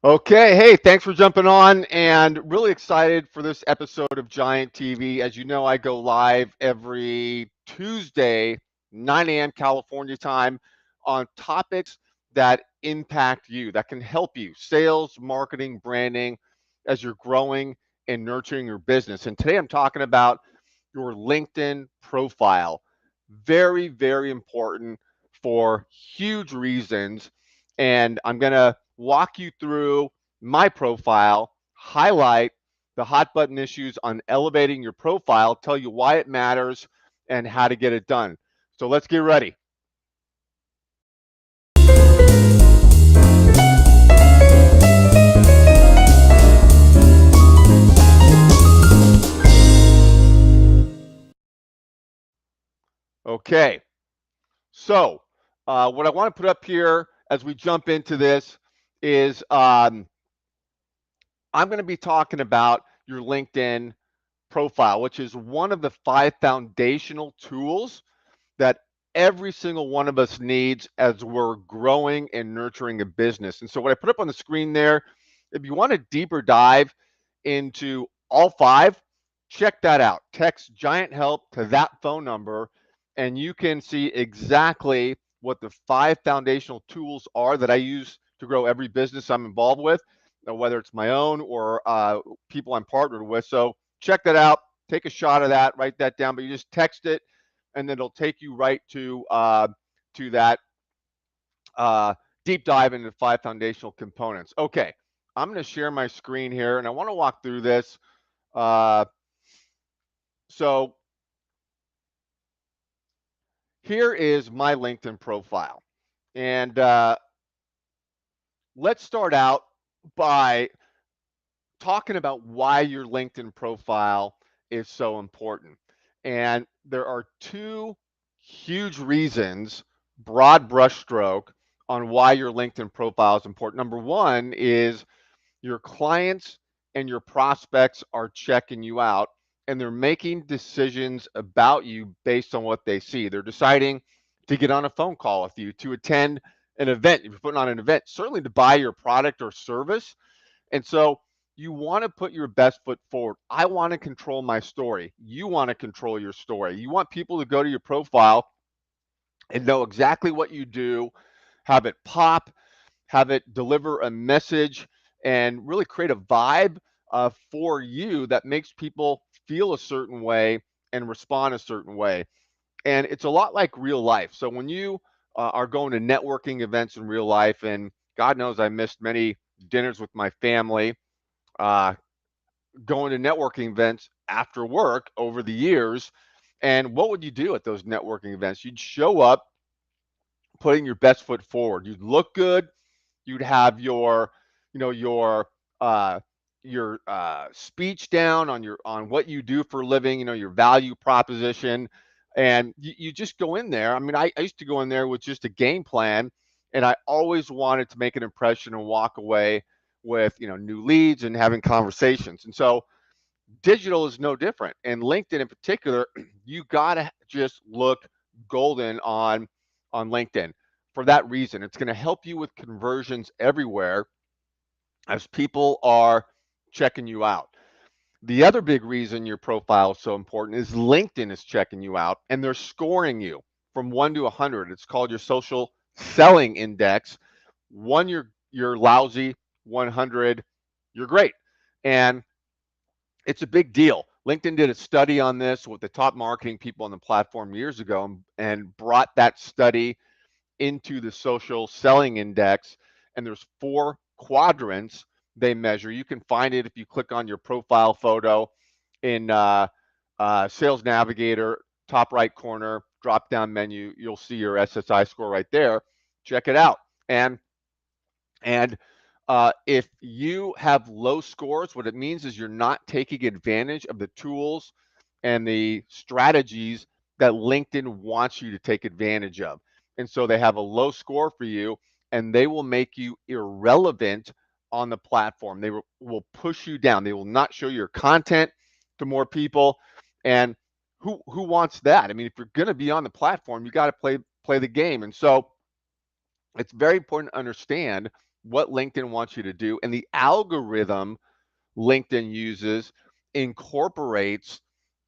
Okay, hey, thanks for jumping on and really excited for this episode of Giant TV. As you know, I go live every Tuesday, 9 a.m. California time on topics that impact you, that can help you, sales, marketing, branding, as you're growing and nurturing your business. And today I'm talking about your LinkedIn profile. Very, very important for huge reasons. And I'm going to walk you through my profile, highlight the hot button issues on elevating your profile, tell you why it matters and how to get it done. So let's get ready. Okay. So, what I want to put up here as we jump into this is I'm going to be talking about your LinkedIn profile, which is one of the 5 foundational tools that every single one of us needs as we're growing and nurturing a business. And so, what I put up on the screen there, if you want a deeper dive into all 5, check that out. Text Giant Help to that phone number, and you can see exactly what the 5 foundational tools are that I use to grow every business I'm involved with, whether it's my own or people I'm partnered with. So, check that out. Take a shot of that, write that down, but you just text it and then it'll take you right to that uh, deep dive into the 5 foundational components. Okay, I'm going to share my screen here, and I want to walk through this. Uh, so here is my LinkedIn profile, and let's start out by talking about why your LinkedIn profile is so important. And there are 2 huge reasons, broad brushstroke, on why your LinkedIn profile is important. Number one is your clients and your prospects are checking you out and they're making decisions about you based on what they see. They're deciding to get on a phone call with you, to attend an event, if you're putting on an event, certainly to buy your product or service. And so you want to put your best foot forward. I want to control my story. You want to control your story. You want people to go to your profile and know exactly what you do, have it pop, have it deliver a message, and really create a vibe for you that makes people feel a certain way and respond a certain way. And it's a lot like real life. So when you are going to networking events in real life, and God knows I missed many dinners with my family, uh, going to networking events after work over the years. And what would you do at those networking events? You'd show up putting your best foot forward. You'd look good. You'd have uh, your speech down on what you do for a living. Your value proposition, and you just go in there. I mean, I used to go in there with just a game plan, and I always wanted to make an impression and walk away with new leads and having conversations. And so digital is no different. And LinkedIn in particular, you gotta just look golden on LinkedIn for that reason. It's going to help you with conversions everywhere as people are checking you out. The other big reason your profile is so important is LinkedIn is checking you out and they're scoring you from 1 to 100. It's called your social selling index. 1, you're lousy. 100, you're great. And it's a big deal. LinkedIn did a study on this with the top marketing people on the platform years ago and brought that study into the social selling index. And there's 4 quadrants they measure. You can find it if you click on your profile photo in Sales Navigator, top right corner, drop down menu. You'll see your SSI score right there. Check it out. And if you have low scores, what it means is you're not taking advantage of the tools and the strategies that LinkedIn wants you to take advantage of. And so they have a low score for you and they will make you irrelevant on the platform. They will push you down. They will not show your content to more people. And who wants that? I mean, if you're going to be on the platform, you got to play the game. And so it's very important to understand what LinkedIn wants you to do, and the algorithm LinkedIn uses incorporates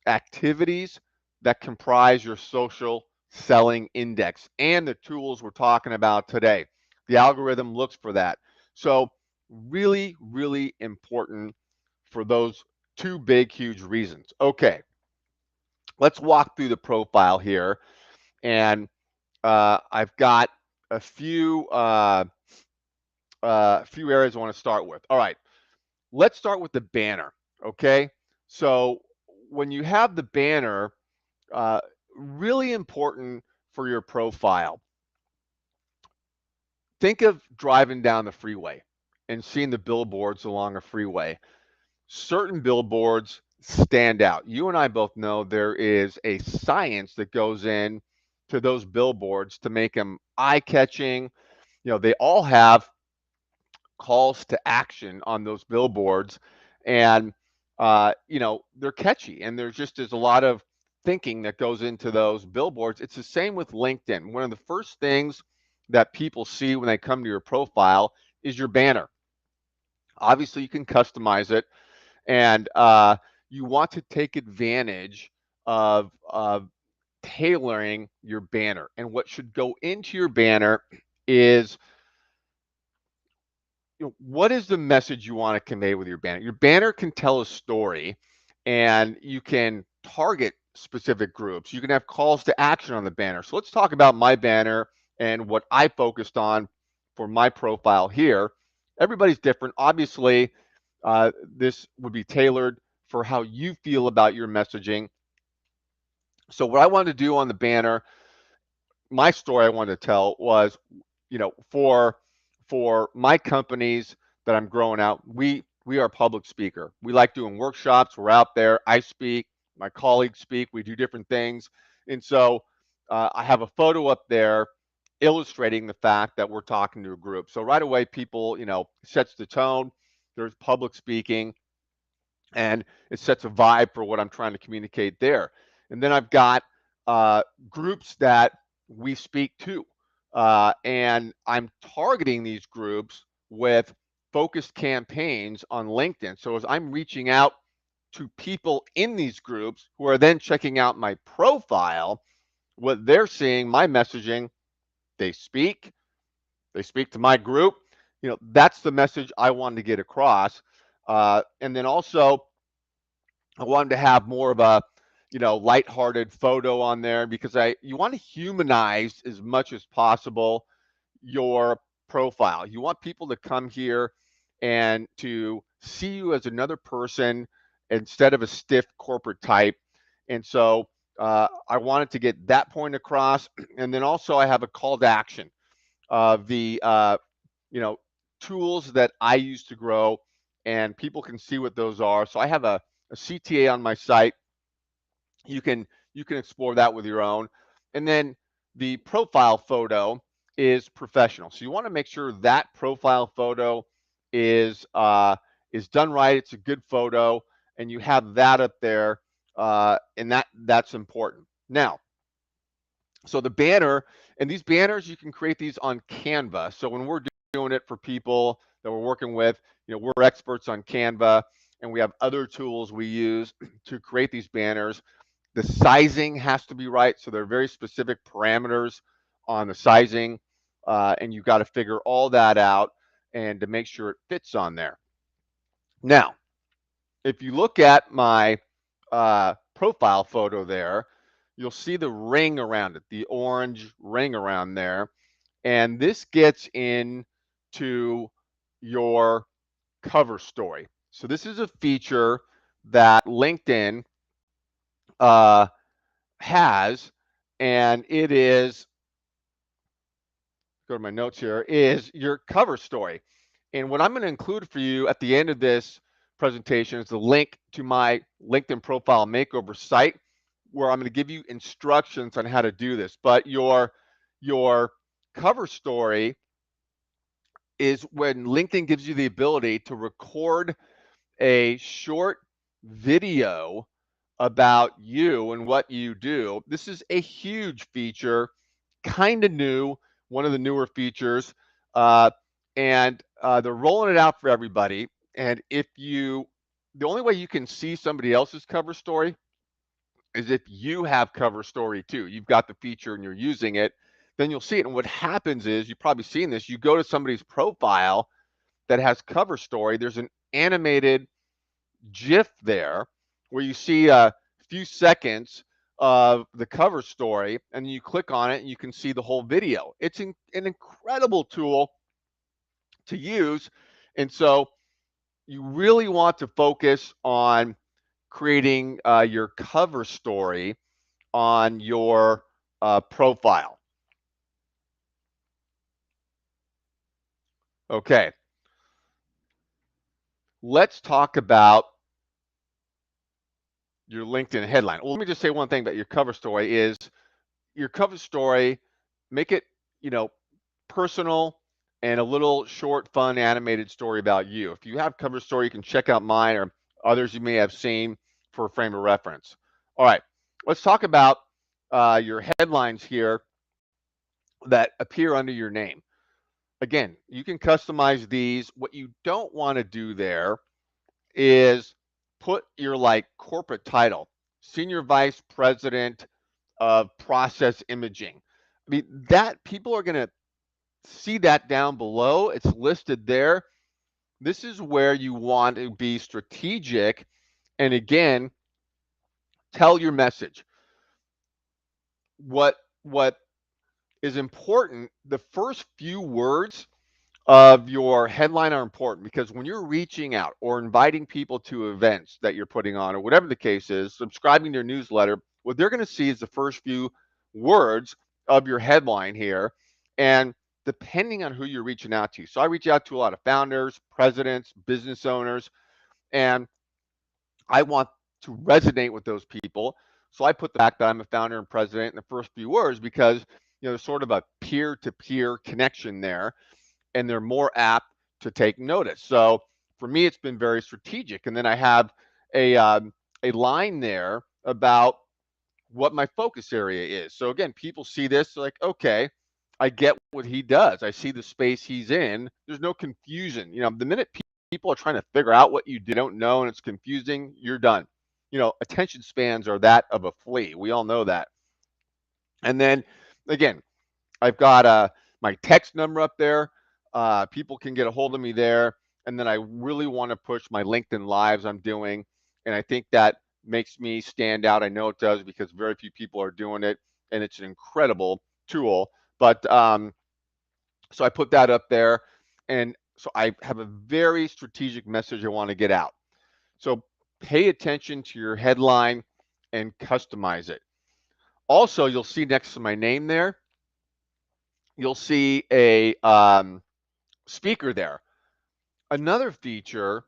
activities that comprise your social selling index and the tools we're talking about today. The algorithm looks for that. So, really, really important for those two big, huge reasons. Okay, let's walk through the profile here. And I've got a few areas I want to start with. All right, let's start with the banner. Okay, so when you have the banner, uh, really important for your profile. Think of driving down the freeway and seeing the billboards along a freeway. Certain billboards stand out. You and I both know there is a science that goes in to those billboards to make them eye-catching. You know, they all have calls to action on those billboards, and you know, they're catchy, and there's just there's a lot of thinking that goes into those billboards. It's the same with LinkedIn. One of the first things that people see when they come to your profile is your banner. Obviously, you can customize it, and you want to take advantage of tailoring your banner. And what should go into your banner is, you know, what is the message you want to convey with your banner? Your banner can tell a story, and you can target specific groups. You can have calls to action on the banner. So let's talk about my banner and what I focused on for my profile here. Everybody's different. Obviously, this would be tailored for how you feel about your messaging. So what I wanted to do on the banner, my story I wanted to tell was, you know, for my companies that I'm growing out, we are a public speaker. We like doing workshops. We're out there. I speak. My colleagues speak. We do different things, and so I have a photo up there illustrating the fact that we're talking to a group. So right away, people, you know, sets the tone. There's public speaking, and it sets a vibe for what I'm trying to communicate there. And then I've got uh, groups that we speak to, and I'm targeting these groups with focused campaigns on LinkedIn. So as I'm reaching out to people in these groups who are then checking out my profile, what they're seeing, my messaging, they speak, they speak to my group. You know, that's the message I wanted to get across. And then also, I wanted to have more of a, you know, lighthearted photo on there because you want to humanize as much as possible your profile. You want people to come here and to see you as another person instead of a stiff corporate type. And so I wanted to get that point across. And then also I have a call to action of the you know, tools that I use to grow, and people can see what those are. So I have a CTA on my site. You can explore that with your own. And then the profile photo is professional. So you want to make sure that profile photo is done right. It's a good photo, and you have that up there, and that's important. Now, so the banner, and these banners, you can create these on Canva. So when we're doing it for people that we're working with, you know, we're experts on Canva, and we have other tools we use to create these banners. The sizing has to be right. So there are very specific parameters on the sizing, and you've got to figure all that out and to make sure it fits on there. Now, if you look at my profile photo there, you'll see the ring around it, the orange ring around there. And this gets into your cover story. So this is a feature that LinkedIn uh, has, and it is, go to my notes here, is your cover story. And what I'm going to include for you at the end of this presentation is the link to my LinkedIn profile makeover site, where I'm going to give you instructions on how to do this. But your cover story is when LinkedIn gives you the ability to record a short video about you and what you do. This is a huge feature, kind of new, one of the newer features. Uh, and they're rolling it out for everybody. And the only way you can see somebody else's cover story is if you have cover story too. You've got the feature and you're using it, then you'll see it. And what happens is, you've probably seen this, you go to somebody's profile that has cover story, there's an animated GIF there where you see a few seconds of the cover story, and you click on it and you can see the whole video. It's an incredible tool to use. And so you really want to focus on creating your cover story on your profile. Okay, let's talk about your LinkedIn headline. Well, let me just say one thing about your cover story is your cover story, make it, you know, personal and a little short, fun, animated story about you. If you have cover story, you can check out mine or others you may have seen for a frame of reference. All right, let's talk about your headlines here that appear under your name. Again, you can customize these. What you don't want to do there is put your like corporate title, Senior Vice President of Process Imaging. I mean, that people are going to see that down below. It's listed there. This is where you want to be strategic and again, tell your message. What is important, the first few words of your headline are important, because when you're reaching out or inviting people to events that you're putting on or whatever the case is, subscribing to your newsletter, what they're going to see is the first few words of your headline here. And depending on who you're reaching out to. So I reach out to a lot of founders, presidents, business owners, and I want to resonate with those people. So I put the fact that I'm a founder and president in the first few words because, there's sort of a peer-to-peer connection there, and they're more apt to take notice. So for me, it's been very strategic. And then I have a line there about what my focus area is. So again, people see this like, okay, I get what he does. I see the space he's in. There's no confusion. The minute people are trying to figure out what you don't know and it's confusing, you're done. Attention spans are that of a flea. We all know that. And then again, I've got my text number up there. People can get a hold of me there. And then I really want to push my LinkedIn Lives I'm doing. And I think that makes me stand out. I know it does because very few people are doing it. And it's an incredible tool. But so I put that up there. And so I have a very strategic message I want to get out. So pay attention to your headline and customize it. Also, you'll see next to my name there, you'll see a speaker there. Another feature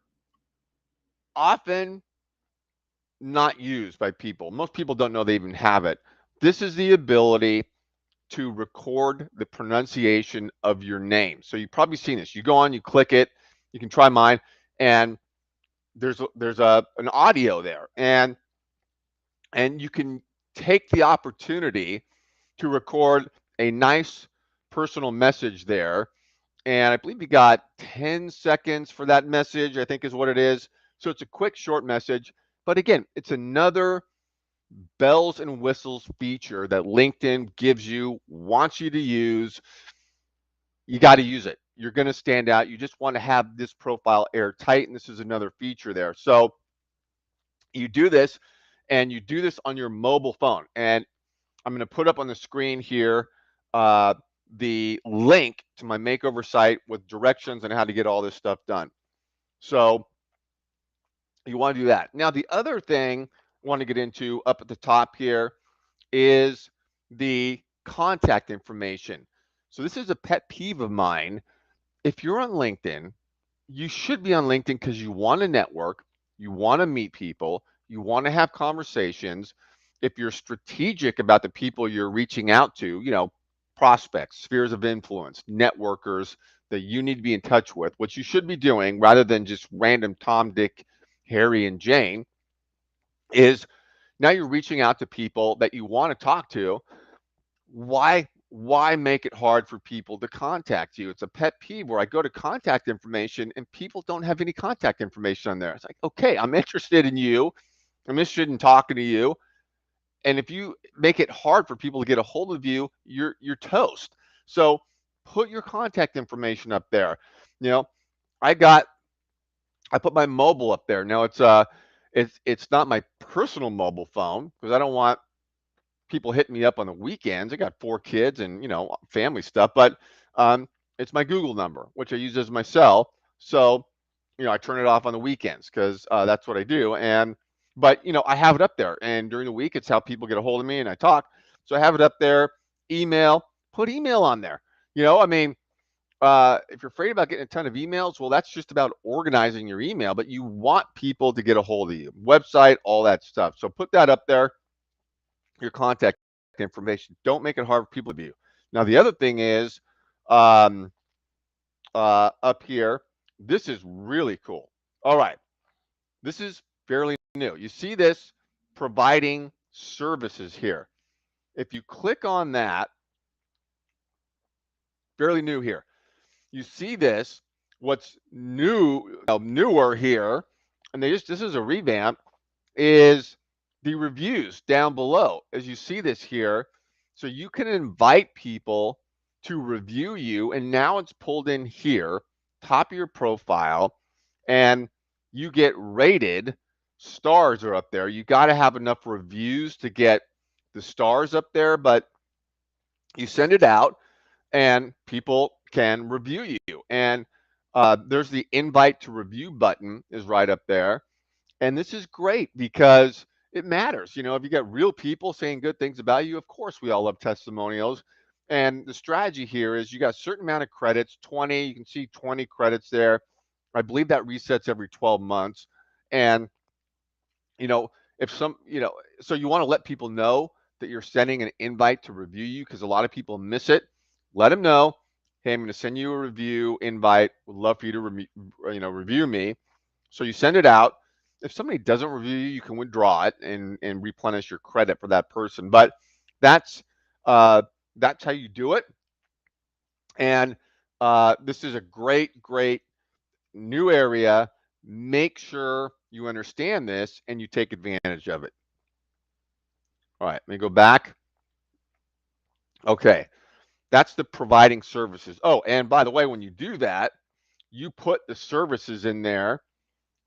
often not used by people. Most people don't know they even have it. This is the ability to record the pronunciation of your name. So you've probably seen this. You go on, you click it, you can try mine, and there's an audio there. And you can take the opportunity to record a nice personal message there. And I believe you got 10 seconds for that message, I think is what it is. So it's a quick, short message. But again, it's another bells and whistles feature that LinkedIn gives you, wants you to use. You got to use it. You're going to stand out. You just want to have this profile airtight, and this is another feature there. So you do this, and you do this on your mobile phone. And I'm going to put up on the screen here the link to my Makeover site with directions on how to get all this stuff done. So you want to do that. Now, the other thing I want to get into up at the top here is the contact information. So this is a pet peeve of mine. If you're on LinkedIn, you should be on LinkedIn because you want to network, you want to meet people, you want to have conversations. If you're strategic about the people you're reaching out to, prospects, spheres of influence, networkers that you need to be in touch with, what you should be doing rather than just random Tom, Dick, Harry, and Jane, is now you're reaching out to people that you want to talk to. Why why make it hard for people to contact you? It's a pet peeve where I go to contact information and people don't have any contact information on there. It's like, okay, I'm interested in you. I'm interested in talking to you. And if you make it hard for people to get a hold of you, you're toast. So put your contact information up there. You know, I got I put my mobile up there. Now it's not my personal mobile phone because I don't want people hitting me up on the weekends. I got 4 kids and family stuff, but um, it's my Google number, which I use as my cell. So I turn it off on the weekends because that's what I do. But I have it up there, and during the week, it's how people get a hold of me and I talk. So I have it up there. Email, put email on there. I mean, if you're afraid about getting a ton of emails, well, that's just about organizing your email. But you want people to get a hold of you, website, all that stuff. So put that up there, your contact information. Don't make it hard for people to view. Now, the other thing is um, up here, this is really cool. All right, this is fairly new. You see this providing services here. If you click on that, fairly new here. You see this, what's newer here, and this is a revamp, is the reviews down below. As you see this here, so you can invite people to review you, and now it's pulled in here, top of your profile, and you get rated. Stars are up there. You got to have enough reviews to get the stars up there, but you send it out and people can review you. And there's the invite to review button is right up there. And this is great because it matters. If you got real people saying good things about you, of course, we all love testimonials. And the strategy here is you got a certain amount of credits, 20, you can see 20 credits there. I believe that resets every 12 months. And you know, if so you want to let people know that you're sending an invite to review you because a lot of people miss it. Let them know, hey, I'm going to send you a review invite. Would love for you to review me. So you send it out. If somebody doesn't review you, you can withdraw it and replenish your credit for that person. But that's uh, that's how you do it. And this is a great new area. Make sure you understand this and you take advantage of it. All right, let me go back. Okay, that's the providing services. Oh, and by the way, when you do that, you put the services in there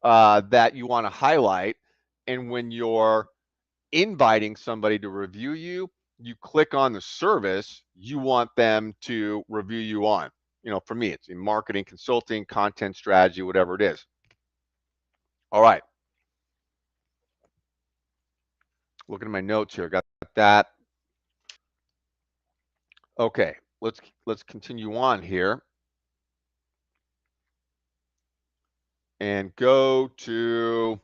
that you want to highlight. And when you're inviting somebody to review you, you click on the service you want them to review you on. For me, it's in marketing, consulting, content strategy, whatever it is. All right. Looking at my notes here, got that. Okay, let's continue on here and go to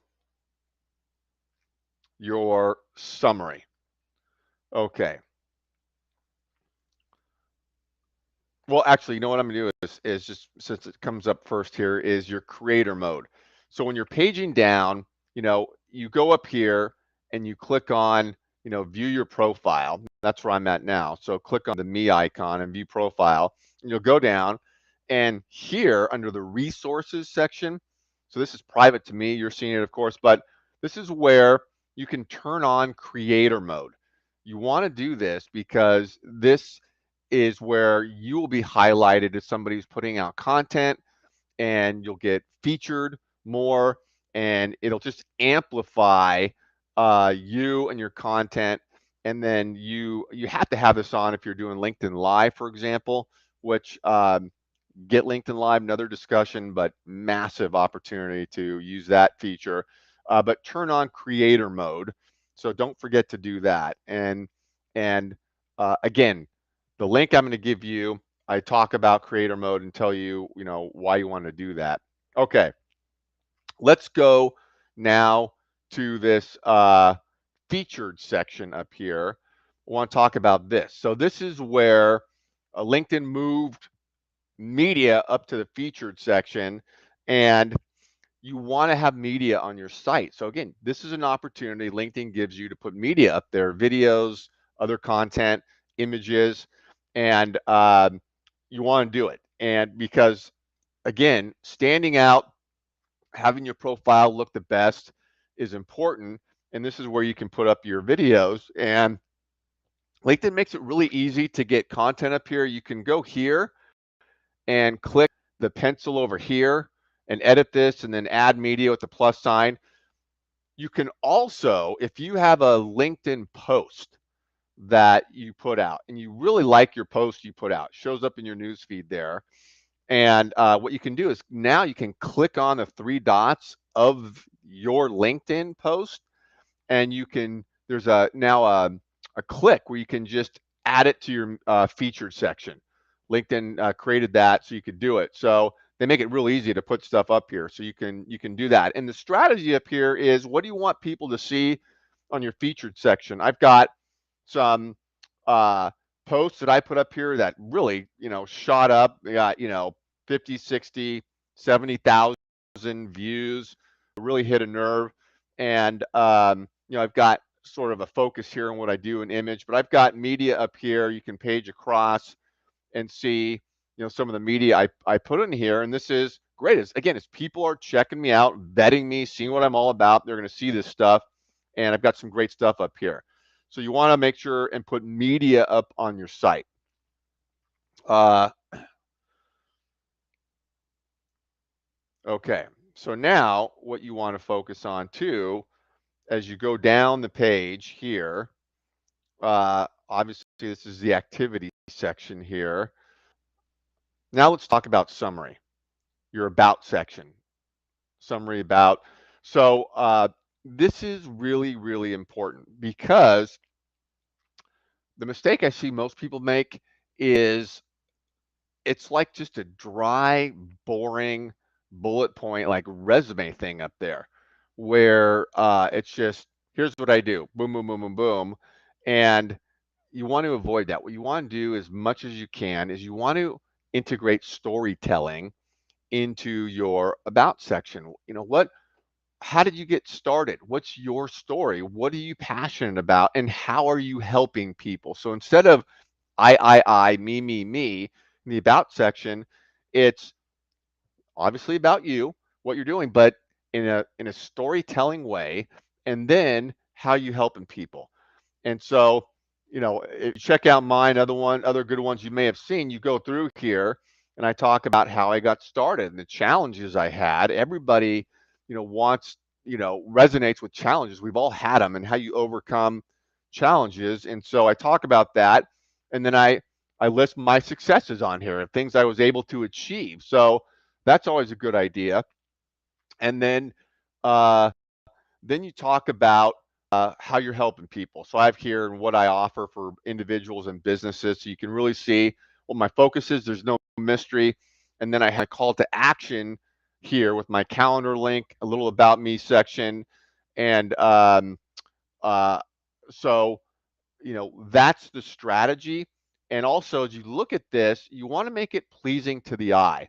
your summary. Okay. Well, actually, you know what I'm gonna do is just since it comes up first here is your creator mode. So when you're paging down, you go up here and you click on, view your profile. That's where I'm at now. So click on the me icon and view profile, and you'll go down and here under the resources section. So this is private to me. You're seeing it, of course, but this is where you can turn on creator mode. You want to do this because this is where you will be highlighted as somebody who's putting out content and you'll get featured more and it'll just amplify you and your content. And then you have to have this on if you're doing LinkedIn Live, for example, which get LinkedIn Live, another discussion, but massive opportunity to use that feature. But turn on creator mode. So don't forget to do that. And again, the link I'm going to give you, I talk about creator mode and tell you, why you want to do that. Okay, let's go now to this featured section up here. I want to talk about this. So this is where LinkedIn moved media up to the featured section, and you want to have media on your site. So again, this is an opportunity LinkedIn gives you to put media up there, videos, other content, images. and you want to do it. And because again, standing out, having your profile look the best is important. And this is where you can put up your videos. And LinkedIn makes it really easy to get content up here. You can go here and click the pencil over here and edit this and then add media with the plus sign. You can also, if you have a LinkedIn post that you put out and you really like your post you put out, shows up in your news feed there. And what you can do is now you can click on the three dots of your LinkedIn post, and you can, there's a click where you can just add it to your featured section. LinkedIn created that so you could do it. So they make it real easy to put stuff up here. So you can do that. And the strategy up here is, what do you want people to see on your featured section? I've got some uh, posts that I put up here that really, shot up. They got, 50, 60, 70,000 views, really hit a nerve. And, I've got sort of a focus here on what I do in image, but I've got media up here. You can page across and see, some of the media I put in here. And this is great. It's people are checking me out, vetting me, seeing what I'm all about. They're going to see this stuff. And I've got some great stuff up here. So you want to make sure and put media up on your site. Okay. So now what you want to focus on too, as you go down the page here, obviously this is the activity section here. Now let's talk about summary, your about section, summary about. So this is really, really important, because the mistake I see most people make is it's like just a dry, boring bullet point, like resume thing up there, where it's just, here's what I do, boom, boom, boom, boom, boom. And you want to avoid that. What you want to do as much as you can is you want to integrate storytelling into your about section. How did you get started? What's your story? What are you passionate about? And how are you helping people? So instead of me, in the about section, it's obviously about you, what you're doing, but in a storytelling way, and then how you helping people. And so, if you check out mine, other good ones you may have seen, you go through here and I talk about how I got started and the challenges I had. Everybody, wants, resonates with challenges. We've all had them, and how you overcome challenges. And so I talk about that. And then I list my successes on here and things I was able to achieve. So that's always a good idea. And uh, then you talk about how you're helping people. So I have here what I offer for individuals and businesses, so you can really see what my focus is. There's no mystery. And then I have a call to action here with my calendar link, a little about me section, and uh, so that's the strategy. And also, as you look at this, you want to make it pleasing to the eye,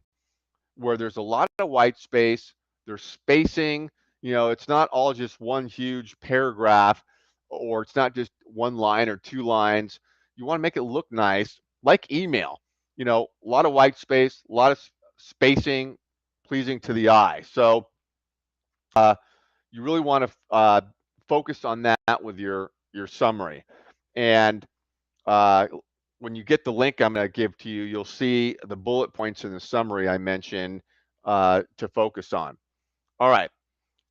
where there's a lot of white space, there's spacing, it's not all just one huge paragraph, or it's not just one line or two lines. You want to make it look nice, like email, a lot of white space, a lot of spacing, pleasing to the eye. So you really want to focus on that with your summary. And uh, when you get the link I'm going to give to you, you'll see the bullet points in the summary I mentioned to focus on. All right,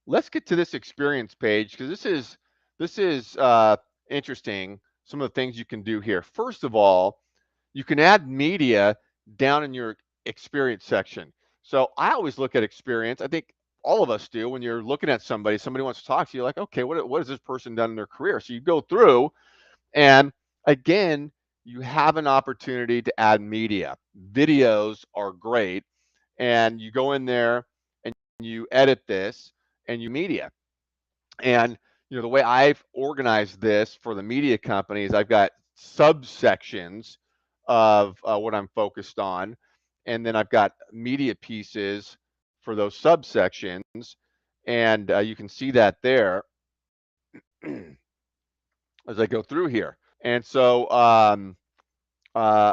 let's get to this experience page, because this is interesting. Some of the things you can do here. First of all, you can add media down in your experience section. So I always look at experience. I think all of us do. When you're looking at somebody wants to talk to you, like, okay, what has this person done in their career? So you go through, and again, you have an opportunity to add media. Videos are great. And you go in there and you edit this and you media. And the way I've organized this for the media companies, I've got subsections of what I'm focused on. And then I've got media pieces for those subsections. And you can see that there as I go through here. And so Uh,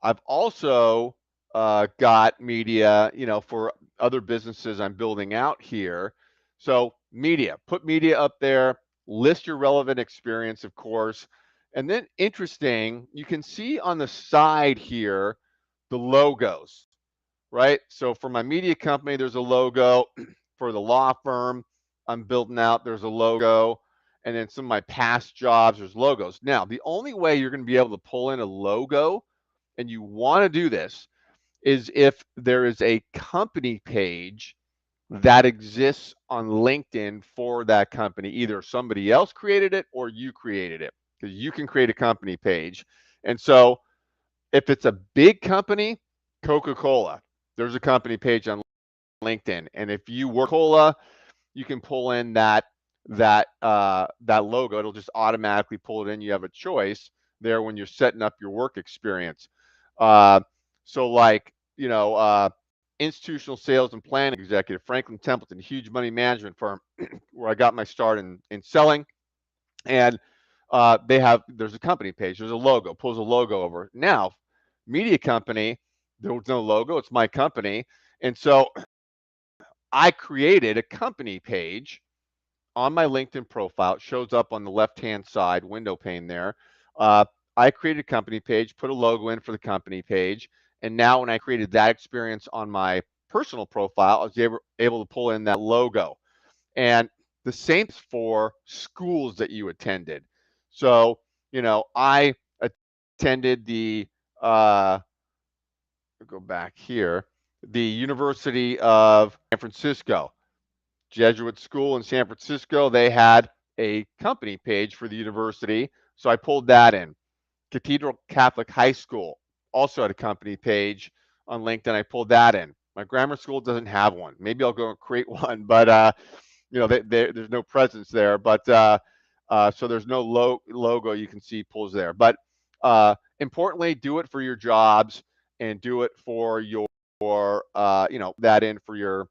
I've also got media, for other businesses I'm building out here. So media, put media up there, list your relevant experience, of course. And then interesting, you can see on the side here, the logos, right? So for my media company, there's a logo. For the law firm I'm building out, there's a logo. And then some of my past jobs, there's logos. Now, the only way you're going to be able to pull in a logo, and you want to do this, is if there is a company page that exists on LinkedIn for that company. Either somebody else created it or you created it, because you can create a company page. And so if it's a big company, Coca-Cola, there's a company page on LinkedIn. And if you work Cola, you can pull in that logo. It'll just automatically pull it in. You have a choice there when you're setting up your work experience. Uh, so like, institutional sales and planning executive, Franklin Templeton, huge money management firm where I got my start in selling. And there's a company page, there's a logo, pulls a logo over. Now, media company, there was no logo, it's my company. And so I created a company page on my LinkedIn profile. It shows up on the left-hand side window pane there. Uh, I created a company page, put a logo in for the company page, and now when I created that experience on my personal profile, I was able to pull in that logo. And the same for schools that you attended. So, I attended go back here, the University of San Francisco. Jesuit school in San Francisco, they had a company page for the university. So I pulled that in. Cathedral Catholic High School also had a company page on LinkedIn. I pulled that in. My grammar school doesn't have one. Maybe I'll go and create one, but there's no presence there. But so there's no logo you can see pulls there. But importantly, do it for your jobs and do it for that in for your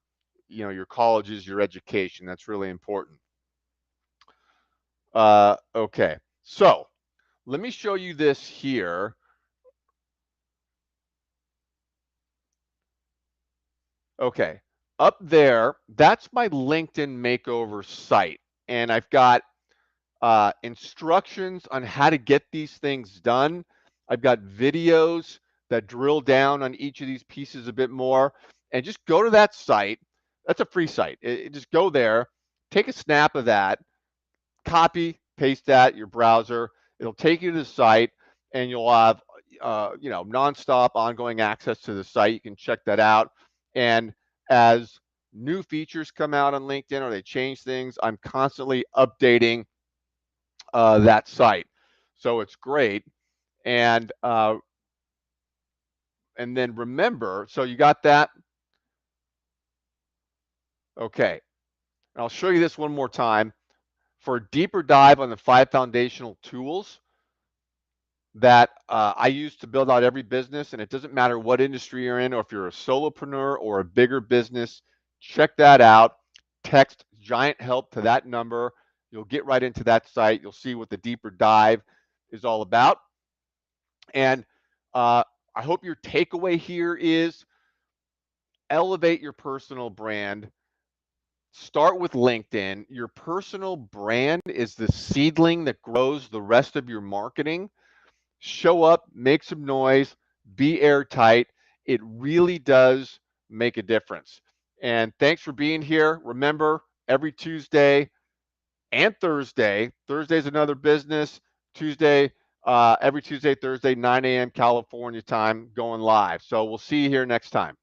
colleges, your education. That's really important. Okay, so let me show you this here. Okay, up there, that's my LinkedIn Makeover site, and I've got instructions on how to get these things done. I've got videos that drill down on each of these pieces a bit more, and just go to that site. That's a free site. Just go there, take a snap of that, copy, paste that your browser. It'll take you to the site, and you'll have nonstop ongoing access to the site. You can check that out. And as new features come out on LinkedIn or they change things, I'm constantly updating that site. So it's great. And then remember, so you got that. Okay. I'll show you this one more time. For a deeper dive on the 5 foundational tools that I use to build out every business, and it doesn't matter what industry you're in or if you're a solopreneur or a bigger business, check that out. Text Giant Help to that number. You'll get right into that site. You'll see what the deeper dive is all about. And I hope your takeaway here is elevate your personal brand. Start with LinkedIn. Your personal brand is the seedling that grows the rest of your marketing. Show up, make some noise, be airtight. It really does make a difference. And thanks for being here. Remember, every Tuesday and Thursday, Thursday's another business. Every Tuesday, Thursday, 9 a.m. California time, going live. So we'll see you here next time.